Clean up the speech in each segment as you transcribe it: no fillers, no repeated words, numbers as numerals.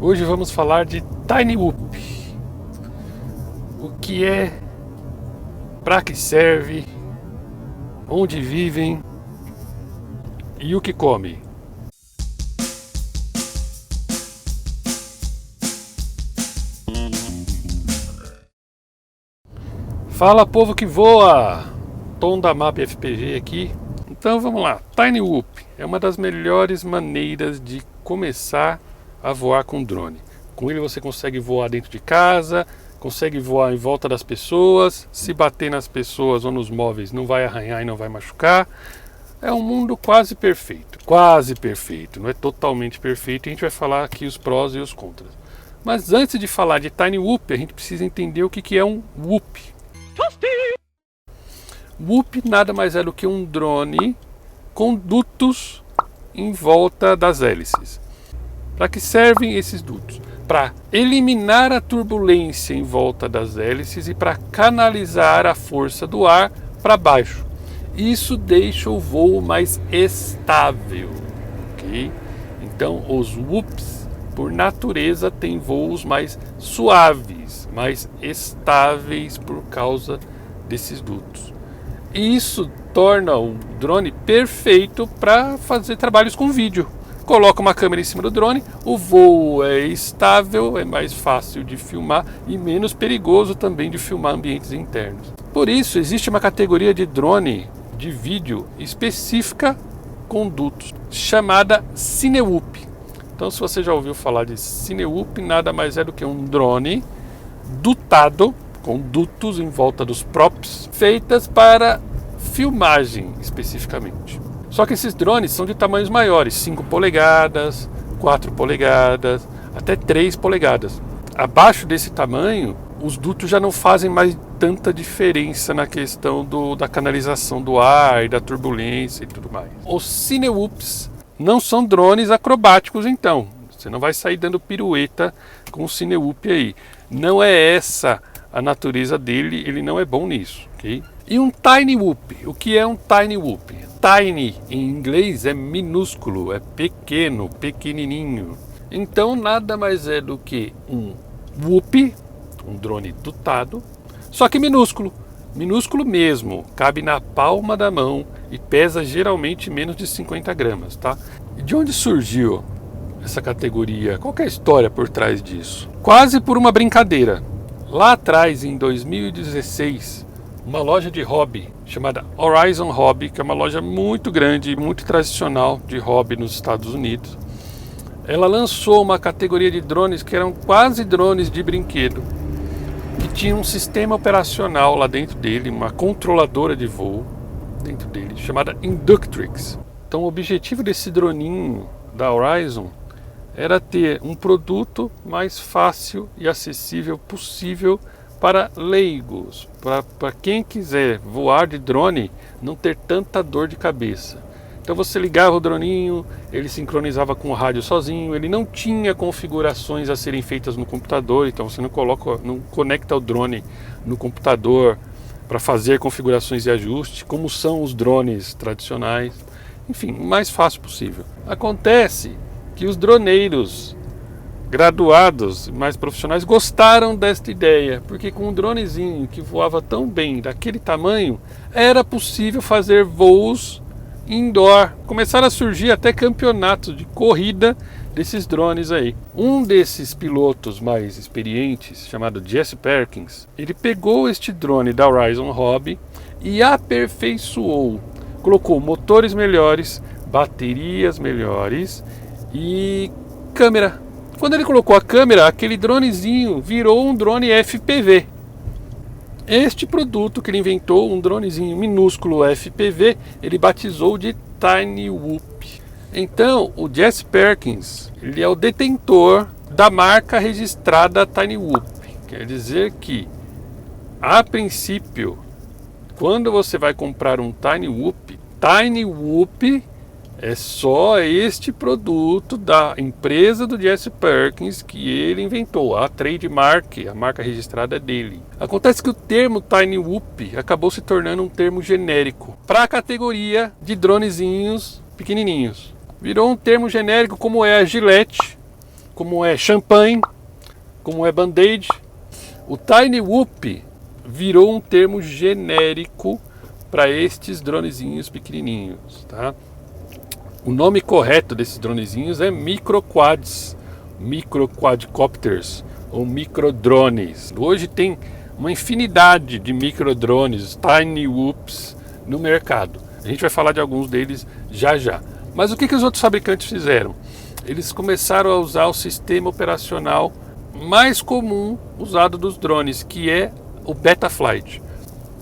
Hoje vamos falar de Tiny Whoop. O que é, para que serve, onde vivem e o que come. Fala, povo que voa! Tom da Map FPV aqui. Então vamos lá. Tiny Whoop é uma das melhores maneiras de começar a voar com drone. Com ele você consegue voar dentro de casa, consegue voar em volta das pessoas, se bater nas pessoas ou nos móveis não vai arranhar e não vai machucar. É um mundo quase perfeito. Quase perfeito, não é totalmente perfeito. A gente vai falar aqui os prós e os contras. Mas antes de falar de Tiny Whoop, a gente precisa entender o que é um Whoop. Whoop nada mais é do que um drone com dutos em volta das hélices. Para que servem esses dutos? Para eliminar a turbulência em volta das hélices e para canalizar a força do ar para baixo. Isso deixa o voo mais estável. Okay? Então, os Whoops, por natureza, têm voos mais suaves, mais estáveis por causa desses dutos. E isso torna o drone perfeito para fazer trabalhos com vídeo. Coloca uma câmera em cima do drone, o voo é estável, é mais fácil de filmar e menos perigoso também de filmar ambientes internos. Por isso, existe uma categoria de drone de vídeo específica com dutos, chamada Cinewhoop. Então, se você já ouviu falar de Cinewhoop, nada mais é do que um drone dutado, com dutos em volta dos props, feitas para filmagem especificamente. Só que esses drones são de tamanhos maiores, 5 polegadas, 4 polegadas, até 3 polegadas. Abaixo desse tamanho, os dutos já não fazem mais tanta diferença na questão da canalização do ar e da turbulência e tudo mais. Os Cinewhoops não são drones acrobáticos então. Você não vai sair dando pirueta com o Cinewhoop aí. Não é essa a natureza dele, ele não é bom nisso, ok? E um Tiny Whoop, o que é um Tiny Whoop? Tiny em inglês é minúsculo, é pequeno, pequenininho. Então nada mais é do que um Whoop, um drone dutado, só que minúsculo. Minúsculo mesmo, cabe na palma da mão e pesa geralmente menos de 50 gramas, tá? E de onde surgiu essa categoria? Qual que é a história por trás disso? Quase por uma brincadeira. Lá atrás, em 2016, uma loja de hobby chamada Horizon Hobby, que é uma loja muito grande e muito tradicional de hobby nos Estados Unidos, ela lançou uma categoria de drones que eram quase drones de brinquedo, que tinha um sistema operacional lá dentro dele, uma controladora de voo dentro dele, chamada Inductrix. Então o objetivo desse droninho da Horizon era ter um produto mais fácil e acessível possível para leigos, para quem quiser voar de drone, não ter tanta dor de cabeça. Então você ligava o droninho, ele sincronizava com o rádio sozinho, ele não tinha configurações a serem feitas no computador, então você não conecta o drone no computador para fazer configurações e ajustes, como são os drones tradicionais. Enfim, o mais fácil possível. Acontece que os droneiros graduados, mais profissionais, gostaram desta ideia, porque com um dronezinho que voava tão bem, daquele tamanho, era possível fazer voos indoor. Começaram a surgir até campeonatos de corrida desses drones aí. Um desses pilotos mais experientes, chamado Jesse Perkins, ele pegou este drone da Horizon Hobby e aperfeiçoou. Colocou motores melhores, baterias melhores e câmera. Quando ele colocou a câmera, aquele dronezinho virou um drone FPV. Este produto que ele inventou, um dronezinho minúsculo FPV, ele batizou de Tiny Whoop. Então, o Jesse Perkins, ele é o detentor da marca registrada Tiny Whoop. Quer dizer que, a princípio, quando você vai comprar um Tiny Whoop é só este produto da empresa do Jesse Perkins que ele inventou, a trademark, a marca registrada dele. Acontece que o termo Tiny Whoop acabou se tornando um termo genérico para a categoria de dronezinhos pequenininhos. Virou um termo genérico como é a Gillette, como é champanhe, como é band-aid. O Tiny Whoop virou um termo genérico para estes dronezinhos pequenininhos, tá? O nome correto desses dronezinhos é microquads, microquadcopters ou microdrones. Hoje tem uma infinidade de microdrones, Tiny Whoops, no mercado. A gente vai falar de alguns deles já já. Mas o que os outros fabricantes fizeram? Eles começaram a usar o sistema operacional mais comum usado dos drones, que é o Betaflight.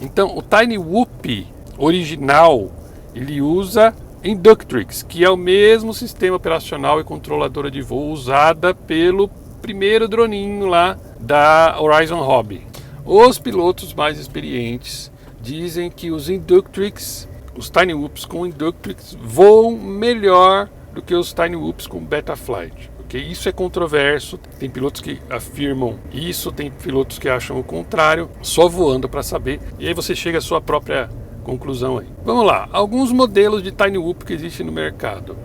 Então, o Tiny Whoop original, ele usa Inductrix, que é o mesmo sistema operacional e controladora de voo usada pelo primeiro droninho lá da Horizon Hobby. Os pilotos mais experientes dizem que os Inductrix, os Tiny Whoops com Inductrix, voam melhor do que os Tiny Whoops com Betaflight. Isso é controverso, tem pilotos que afirmam isso, tem pilotos que acham o contrário, só voando para saber, e aí você chega à sua própria conclusão aí. Vamos lá, alguns modelos de Tiny Whoop que existem no mercado.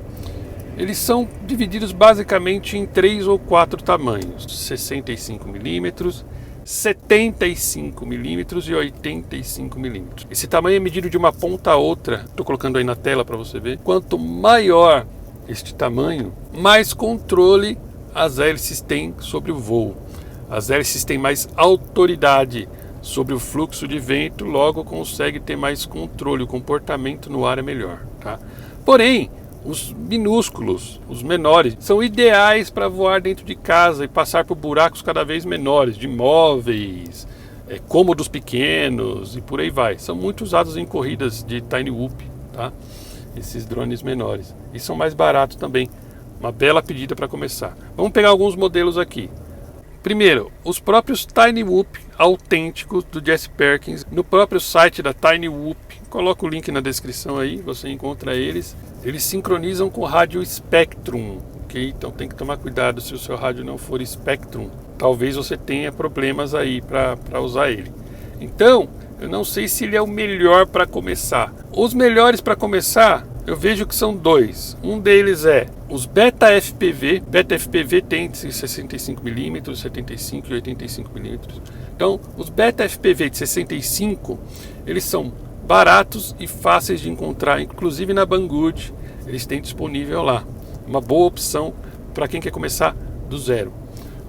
Eles são divididos basicamente em 3 ou 4 tamanhos, 65mm, 75mm e 85mm. Esse tamanho é medido de uma ponta a outra, estou colocando aí na tela para você ver. Quanto maior este tamanho, mais controle as hélices têm sobre o voo. As hélices têm mais autoridade sobre o fluxo de vento, logo consegue ter mais controle, o comportamento no ar é melhor, tá? Porém, os minúsculos, os menores, são ideais para voar dentro de casa e passar por buracos cada vez menores, de móveis, cômodos pequenos e por aí vai. São muito usados em corridas de Tiny Whoop, tá? Esses drones menores. E são mais baratos também. Uma bela pedida para começar. Vamos pegar alguns modelos aqui. Primeiro, os próprios Tiny Whoop autênticos do Jesse Perkins. No próprio site da Tiny Whoop, coloca o link na descrição aí, você encontra eles. Eles sincronizam com o rádio Spectrum, ok? Então tem que tomar cuidado se o seu rádio não for Spectrum. Talvez você tenha problemas aí para usar ele. Então, eu não sei se ele é o melhor para começar. Os melhores para começar, eu vejo que são dois. Um deles é os Beta FPV. Beta FPV tem 65mm, 75 e 85mm. Então, os Beta FPV de 65, eles são baratos e fáceis de encontrar, inclusive na Banggood, eles têm disponível lá. Uma boa opção para quem quer começar do zero.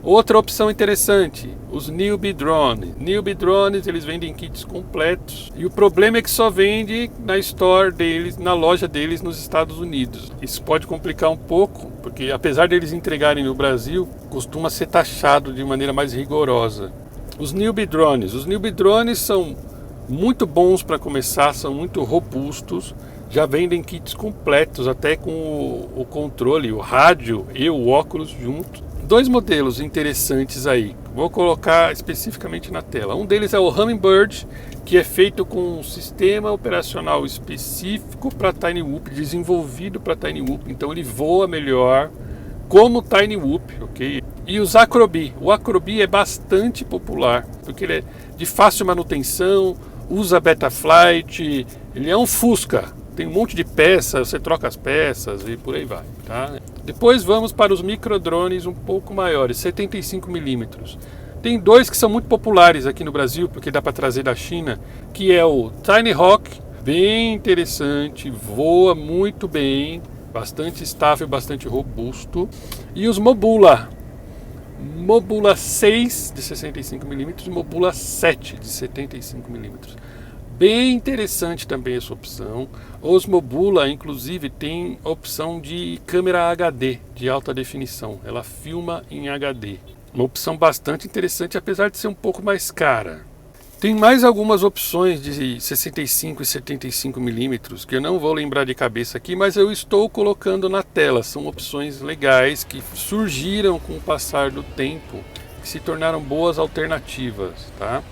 Outra opção interessante, os Newbie Drones. Newbie Drones, eles vendem kits completos e o problema é que só vende na store deles, na loja deles nos Estados Unidos. Isso pode complicar um pouco, porque apesar deles entregarem no Brasil, costuma ser taxado de maneira mais rigorosa. Os Newbie Drones são muito bons para começar, são muito robustos, já vendem kits completos, até com o controle, o rádio e o óculos junto. Dois modelos interessantes aí, vou colocar especificamente na tela. Um deles é o Hummingbird, que é feito com um sistema operacional específico para Tiny Whoop, desenvolvido para Tiny Whoop, então ele voa melhor como Tiny Whoop, ok? E os Acrobi. O Acrobi é bastante popular, porque ele é de fácil manutenção, usa Betaflight, ele é um Fusca. Tem um monte de peças, você troca as peças e por aí vai, tá? Depois vamos para os microdrones um pouco maiores, 75mm. Tem dois que são muito populares aqui no Brasil, porque dá para trazer da China, que é o Tiny Hawk, bem interessante, voa muito bem, bastante estável, bastante robusto. E os Mobula. Mobula 6 de 65mm e Mobula 7 de 75mm. Bem interessante também essa opção. Os Mobula, inclusive, tem opção de câmera HD, de alta definição. Ela filma em HD. Uma opção bastante interessante, apesar de ser um pouco mais cara. Tem mais algumas opções de 65 e 75mm, que eu não vou lembrar de cabeça aqui, mas eu estou colocando na tela. São opções legais que surgiram com o passar do tempo, que se tornaram boas alternativas, tá?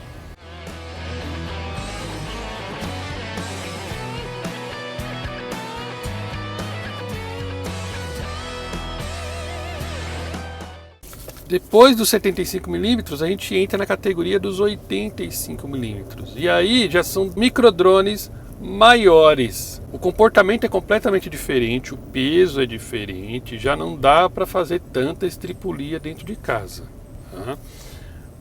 Depois dos 75mm, a gente entra na categoria dos 85mm. E aí já são microdrones maiores. O comportamento é completamente diferente, o peso é diferente, já não dá para fazer tanta estripulia dentro de casa. Tá?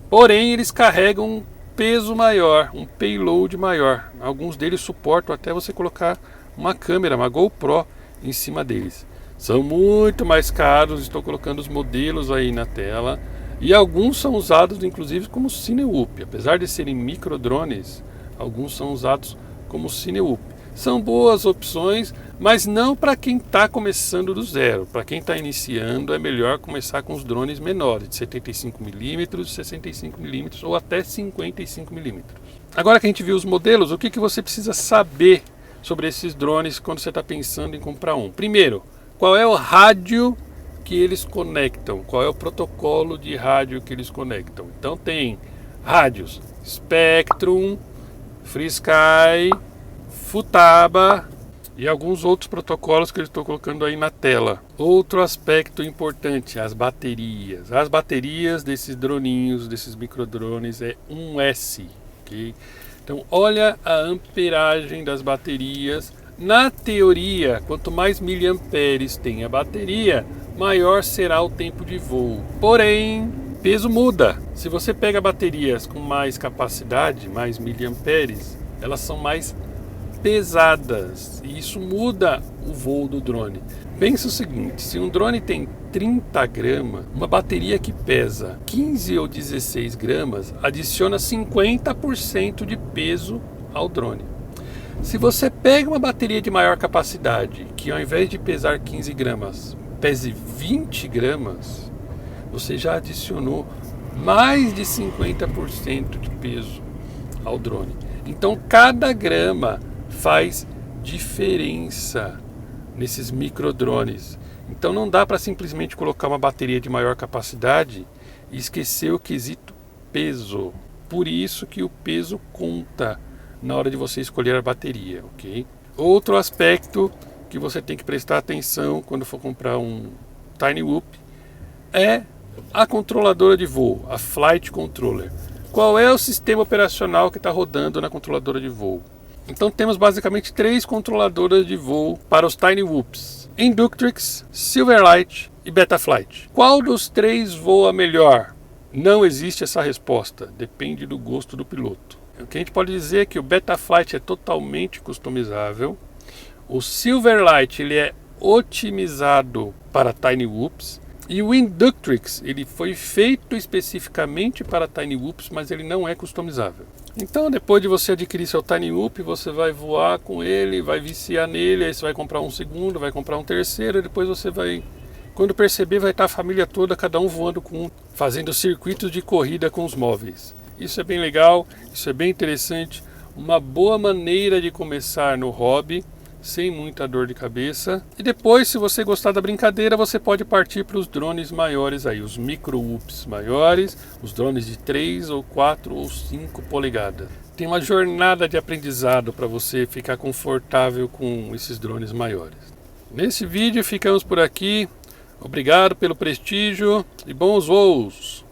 Porém, eles carregam um peso maior, um payload maior. Alguns deles suportam até você colocar uma câmera, uma GoPro em cima deles. São muito mais caros, estou colocando os modelos aí na tela. E alguns são usados inclusive como Cinewhoop. Apesar de serem microdrones, alguns são usados como Cinewhoop. São boas opções, mas não para quem está começando do zero. Para quem está iniciando, é melhor começar com os drones menores, de 75mm, 65mm ou até 55mm. Agora que a gente viu os modelos, o que você precisa saber sobre esses drones quando você está pensando em comprar um? Primeiro, qual é o rádio que eles conectam? Qual é o protocolo de rádio que eles conectam? Então tem rádios Spectrum, FreeSky, Futaba e alguns outros protocolos que eu estou colocando aí na tela. Outro aspecto importante, as baterias. As baterias desses droninhos, desses microdrones é 1S. Okay? Então olha a amperagem das baterias. Na teoria, quanto mais miliamperes tem a bateria, maior será o tempo de voo. Porém, peso muda. Se você pega baterias com mais capacidade, mais miliamperes, elas são mais pesadas e isso muda o voo do drone. Pensa o seguinte, se um drone tem 30 gramas, uma bateria que pesa 15 ou 16 gramas adiciona 50% de peso ao drone. Se você pega uma bateria de maior capacidade, que ao invés de pesar 15 gramas, pese 20 gramas, você já adicionou mais de 50% de peso ao drone. Então cada grama faz diferença nesses microdrones. Então não dá para simplesmente colocar uma bateria de maior capacidade e esquecer o quesito peso. Por isso que o peso conta na hora de você escolher a bateria, ok? Outro aspecto que você tem que prestar atenção quando for comprar um Tinywhoop é a controladora de voo, a Flight Controller. Qual é o sistema operacional que está rodando na controladora de voo? Então temos basicamente 3 controladoras de voo para os Tinywhoops: Inductrix, Silverlight e Betaflight. Qual dos 3 voa melhor? Não existe essa resposta, depende do gosto do piloto. O que a gente pode dizer é que o Betaflight é totalmente customizável, o Silverlight ele é otimizado para Tinywhoops e o Inductrix ele foi feito especificamente para Tinywhoops, mas ele não é customizável. Então depois de você adquirir seu Tinywhoop, você vai voar com ele, vai viciar nele, aí você vai comprar um segundo, vai comprar um terceiro, e depois você vai, quando perceber, vai estar a família toda, cada um voando com um, fazendo circuitos de corrida com os móveis. Isso é bem legal, isso é bem interessante, uma boa maneira de começar no hobby, sem muita dor de cabeça. E depois, se você gostar da brincadeira, você pode partir para os drones maiores aí, os microwhoops maiores, os drones de 3 ou 4 ou 5 polegadas. Tem uma jornada de aprendizado para você ficar confortável com esses drones maiores. Nesse vídeo ficamos por aqui. Obrigado pelo prestígio e bons voos!